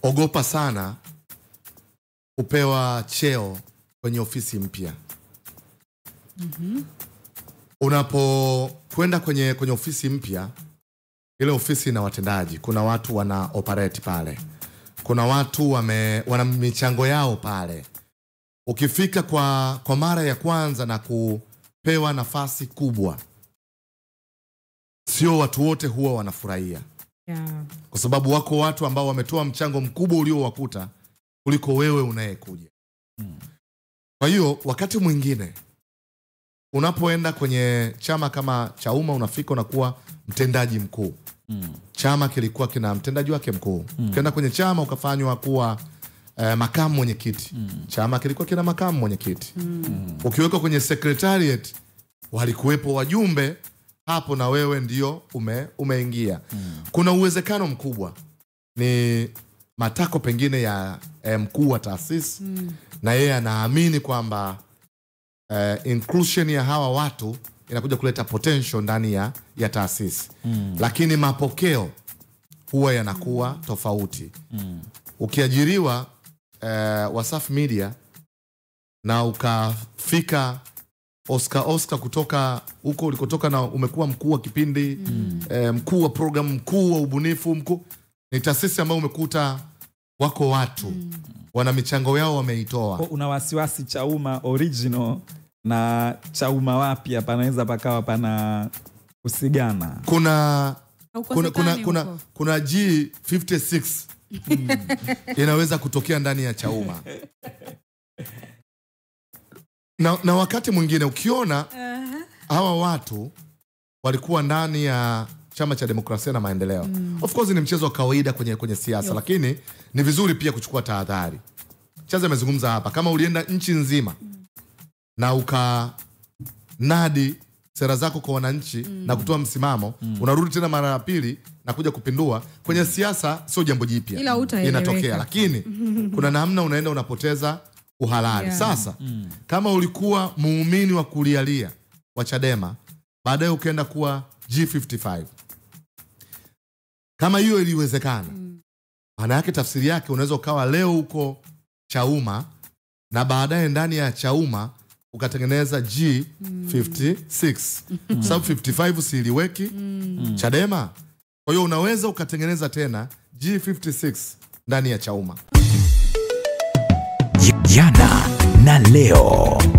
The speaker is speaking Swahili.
ogopa sana upewa cheo kwenye ofisi mpya. Unapokwenda kwenye ofisi mpya, ile ofisi ina watendaji, kuna watu wana operate pale, kuna watu wana michango yao pale. Ukifika kwa mara ya kwanza na kupewa nafasi kubwa, sio watu wote huwa wanafurahia. Kwa sababu wako watu ambao wametoa mchango mkubwa uliowakuta kuliko wewe unayekuja. Kwa hiyo wakati mwingine unapoenda kwenye chama kama Chauma, unafika unakuwa mtendaji mkuu. Chama kilikuwa kina mtendaji wake mkuu. Ukienda kwenye chama ukafanywa kuwa makamu mwenyekiti, chama kilikuwa kina makamu mwenyekiti. Ukiwekwa kwenye secretariat walikuwepo wajumbe hapo, na wewe ndio umeingia. Kuna uwezekano mkubwa ni matako pengine ya mkuu wa taasisi, na yeye anaamini kwamba inclusion ya hawa watu inakuja kuleta potential ndani ya taasisi. Lakini mapokeo huwa yanakuwa tofauti. Ukiajiriwa Wasafi Media na ukafika Oscar kutoka huko ulikotoka, na umekuwa mkuu wa kipindi, mkuu wa program, mkuu wa ubunifu, ni taasisi ambayo umekuta wako watu wana michango yao wameitoa. Una wasiwasi Chauma original na Chauma wapi hapa naweza pakawa pana kusigana? Kuna G56 inaweza kutokea ndani ya Chauma. Na wakati mwingine ukiona hawa watu walikuwa ndani ya Chama cha Demokrasia na Maendeleo. Of course ni mchezo wa kawaida kwenye siasa, lakini ni vizuri pia kuchukua tahadhari. Chaza amezungumza hapa, kama ulienda nchi nzima na ukanadi sera zako kwa wananchi na kutoa msimamo, unarudi tena mara ya pili na kuja kupindua kwenye siasa, sio jambo jipya, inatokea. Lakini kuna namna unaenda unapoteza uhalali. Sasa kama ulikuwa muumini wa kulialia wa Chadema, baadaye ukaenda kuwa G55, kama hiyo iliwezekana, maana yake tafsiri yake unaweza ukawa leo huko Chauma na baadaye ndani ya Chauma ukatengeneza G56. Sababu 55 siliweki Chadema. Kwa hiyo unaweza ukatengeneza tena G56 ndani ya Chauma. Jana na leo.